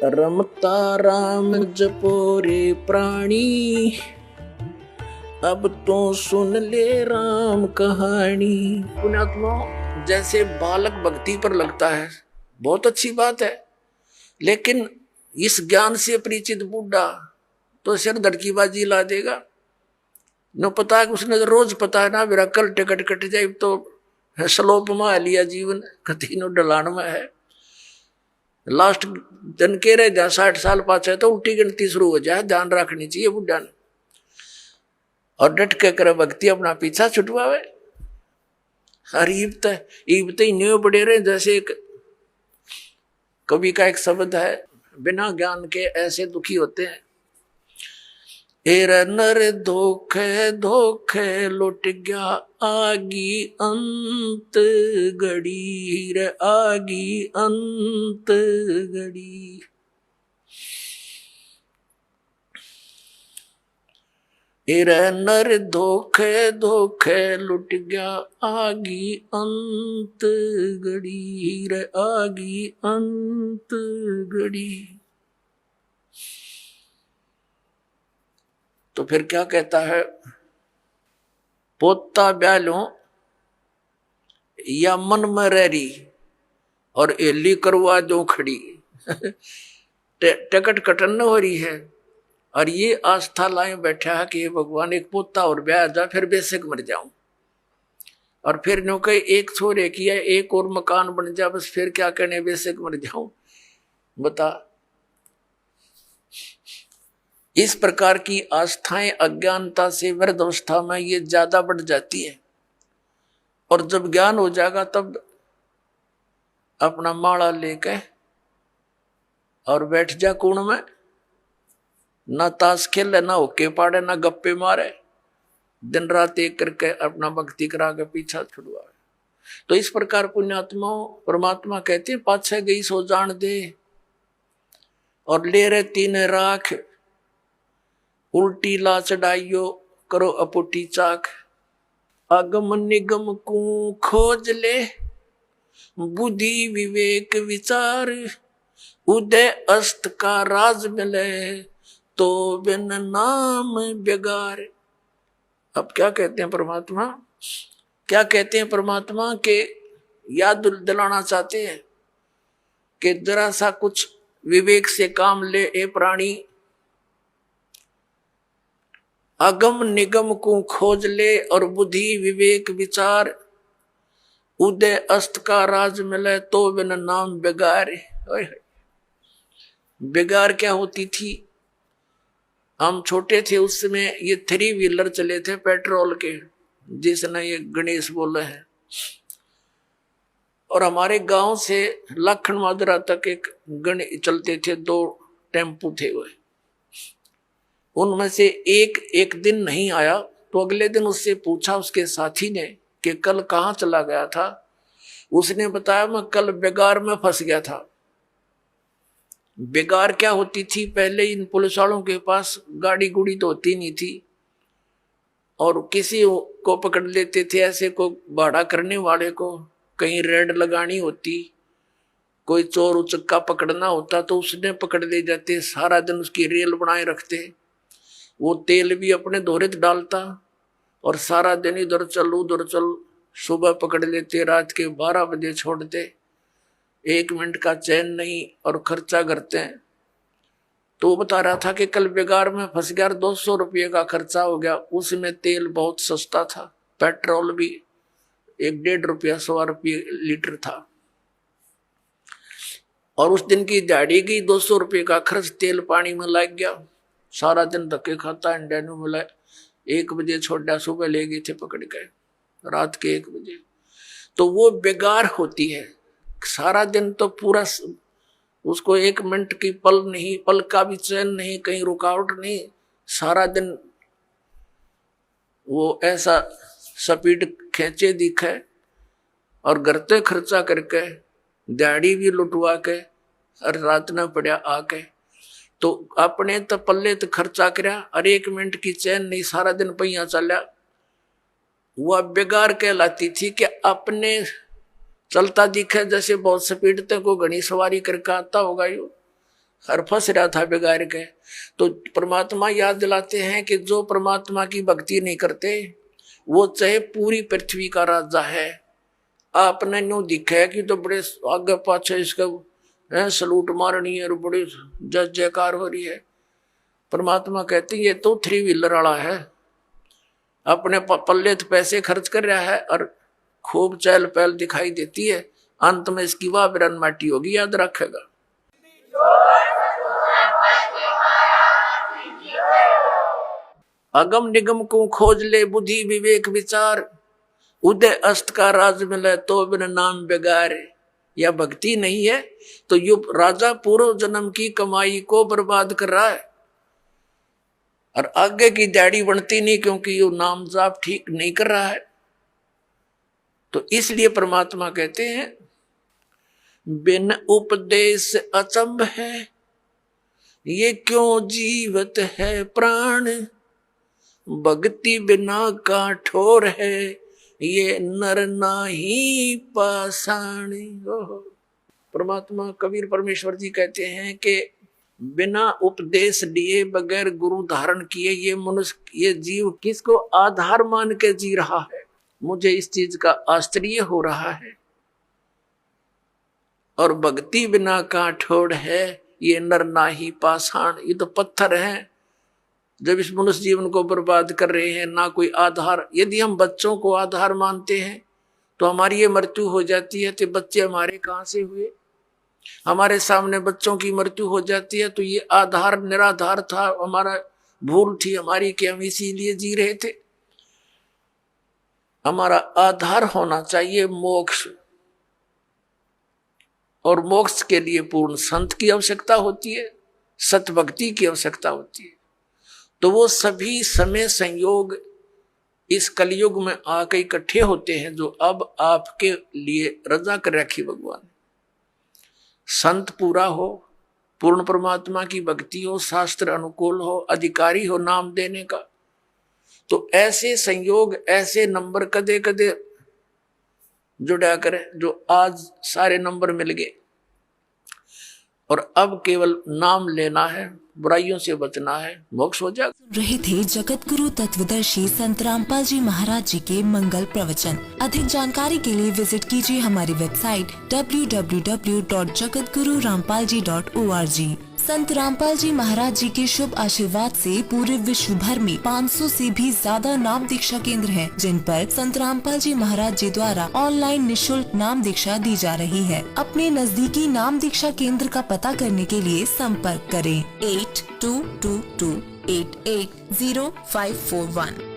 रमता राम जपो रे प्राणी, अब तो सुन ले राम कहानी। पुण्यात्मा, जैसे बालक भक्ति पर लगता है बहुत अच्छी बात है, लेकिन इस ज्ञान से परिचित बूढ़ा तो सिर धड़कीबाजी ला देगा। न पता है उसने रोज पता है ना मेरा कल टिकट कट जाए तो स्लोप में लिया जीवन कति नो डलान में है। लास्ट जन के रह जा 60 साल पाचे तो उल्टी गिनती शुरू हो जाए, ध्यान रखनी चाहिए बुढ़ा ने। और डट के करे भक्ति अपना पीछा छुटवावे। हर ईबत ही न्यू बड़े रहे। जैसे एक कवि का एक शब्द है, बिना ज्ञान के ऐसे दुखी होते हैं। एर नर धोखे धोखे लुट गया आगी अंत घड़ी रे आगी अंत घड़ी। एर नर धोखे धोखे लुट गया आगी अंत घड़ी रे आगी अंत घड़ी। तो फिर क्या कहता है, पोता ब्यालो या मन में रही और एली करवा जो खड़ी। टिकट कटन न हो रही है और ये आस्था लाए बैठा है कि भगवान एक पोता और ब्याह जा फिर बेशक मर जाऊं। और फिर नो कहे एक छोरे किया एक और मकान बन जा, बस फिर क्या कहने बेशक मर जाऊं। बता, इस प्रकार की आस्थाएं अज्ञानता से वृद्ध अवस्था में ये ज्यादा बढ़ जाती है। और जब ज्ञान हो जाएगा तब अपना माला लेके और बैठ जा कुण में, ना ताश खेले ना होके पाड़े ना गप्पे मारे, दिन रात एक करके अपना भक्ति करा के पीछा छुड़वाए। तो इस प्रकार पुण्यात्मा परमात्मा कहते हैं पाछे गई सो जान दे और ले रहे तीन राख, उल्टी ला चढ़ाइयो करो अपुटी चाक। अगम निगम को खोज ले बुद्धि विवेक विचार, उदय अस्त का राज मिले तो बिन नाम बेगार। अब क्या कहते हैं परमात्मा, क्या कहते हैं परमात्मा के याद दिलाना चाहते हैं कि जरा सा कुछ विवेक से काम ले ए प्राणी। अगम निगम को खोज ले और बुद्धि विवेक विचार, उदय अस्त का राज मिले तो बिन नाम बेगार। बेगार क्या होती थी? हम छोटे थे उस समय ये 3 व्हीलर चले थे पेट्रोल के, जिसने ये गणेश बोले हैं। और हमारे गांव से लखन माजरा तक एक गणेश चलते थे, 2 टेम्पू थे वो। उनमें से एक दिन नहीं आया तो अगले दिन उससे पूछा उसके साथी ने कि कल कहाँ चला गया था। उसने बताया मैं कल बेगार में फंस गया था। बेगार क्या होती थी? पहले इन पुलिस वालों के पास गाड़ी गुड़ी तो होती नहीं थी और किसी को पकड़ लेते थे, ऐसे को भाड़ा करने वाले को कहीं रेड लगानी होती, कोई चोर उचक्का पकड़ना होता तो उसने पकड़ ले जाते। सारा दिन उसकी रेल बनाए रखते, वो तेल भी अपने दोहरे डालता और सारा दिन इधर चल उधर चल। सुबह पकड़ लेते, रात के 12 बजे छोड़ते, 1 मिनट का चैन नहीं और खर्चा करते हैं। तो वो बता रहा था कि कल बेगार में फंस गया, 200 रुपये का खर्चा हो गया। उसमें तेल बहुत सस्ता था, पेट्रोल भी 1-1.5 रुपया 100 रुपये लीटर था। और उस दिन की दिहाड़ी गई, 200 रुपये का खर्च तेल पानी में लग गया। सारा दिन धक्के खाता, इंडिया ने बोला 1 बजे छोड़ा, सुबह ले गए थे पकड़ के रात के 1 बजे। तो वो बेगार होती है। सारा दिन तो पूरा उसको 1 मिनट की पल नहीं, पल का भी चैन नहीं, कहीं रुकावट नहीं। सारा दिन वो ऐसा स्पीड खींचे दिखे और घरते खर्चा करके दिहाड़ी भी लुटवा के और रात न पड़ा आके। तो अपने तो पल्ले तो खर्चा करया और 1 मिनट की चैन नहीं, सारा दिन पहिया चलिया। वह बेगार कहलाती थी कि अपने चलता दिखे जैसे बहुत स्पीड तक को घनी सवारी करके आता होगा यो, और फंस रहा था बिगाड़ के। तो परमात्मा याद दिलाते हैं कि जो परमात्मा की भक्ति नहीं करते वो चाहे पूरी पृथ्वी का राजा है, आपने न्यू दिखा है कि तो बड़े आगे पाछे इसका सलूट मारनी है और बड़ी जय जयकार हो रही है। परमात्मा कहते हैं ये तो 3 व्हीलर वाला है, अपने पल्ले तो पैसे खर्च कर रहा है और खूब चहल पहल दिखाई देती है, अंत में इसकी वाह बिरन माटी होगी, याद रखेगा। अगम निगम को खोज ले बुद्धि विवेक विचार, उदय अस्त का राज मिले तो बिन नाम बेगार। या भक्ति नहीं है तो यु राजा पूर्व जन्म की कमाई को बर्बाद कर रहा है और आगे की दाढ़ी बनती नहीं, क्योंकि यू नाम जाप ठीक नहीं कर रहा है। तो इसलिए परमात्मा कहते हैं बिन उपदेश अचंभ है, ये क्यों जीवत है प्राण, भक्ति बिना का ठोर है, ये नर नाही पाषाण। परमात्मा कबीर परमेश्वर जी कहते हैं कि बिना उपदेश लिए बगैर गुरु धारण किए ये मनुष्य ये जीव किसको आधार मान के जी रहा है। मुझे इस चीज का आश्चर्य हो रहा है। और भक्ति बिना का ठोर है, ये नर नाही पाषाण। ये तो पत्थर हैं जब इस मनुष्य जीवन को बर्बाद कर रहे हैं, ना कोई आधार। यदि हम बच्चों को आधार मानते हैं तो हमारी ये मृत्यु हो जाती है, तो बच्चे हमारे कहाँ से हुए। हमारे सामने बच्चों की मृत्यु हो जाती है तो ये आधार निराधार था, हमारा भूल थी हमारी कि हम इसीलिए जी रहे थे। हमारा आधार होना चाहिए मोक्ष, और मोक्ष के लिए पूर्ण संत की आवश्यकता होती है, सत भक्ति की आवश्यकता होती है। तो वो सभी समय संयोग इस कलयुग में आके इकट्ठे होते हैं जो अब आपके लिए रजा कर रखी भगवान। संत पूरा हो, पूर्ण परमात्मा की भक्ति हो, शास्त्र अनुकूल हो, अधिकारी हो नाम देने का, तो ऐसे संयोग ऐसे नंबर कदे कदे जुड़ा करें जो आज सारे नंबर मिल गए। और अब केवल नाम लेना है, बुराइयों से बचना है, मोक्ष हो जाएगा। रहे थे जगत गुरु तत्वदर्शी संत रामपाल जी महाराज जी के मंगल प्रवचन। अधिक जानकारी के लिए विजिट कीजिए हमारी वेबसाइट www.jagatgururampalji.org। संत रामपाल जी महाराज जी के शुभ आशीर्वाद से पूरे विश्व भर में 500 से भी ज्यादा नाम दीक्षा केंद्र हैं, जिन पर संत रामपाल जी महाराज जी द्वारा ऑनलाइन निशुल्क नाम दीक्षा दी जा रही है। अपने नजदीकी नाम दीक्षा केंद्र का पता करने के लिए संपर्क करें 8222880541।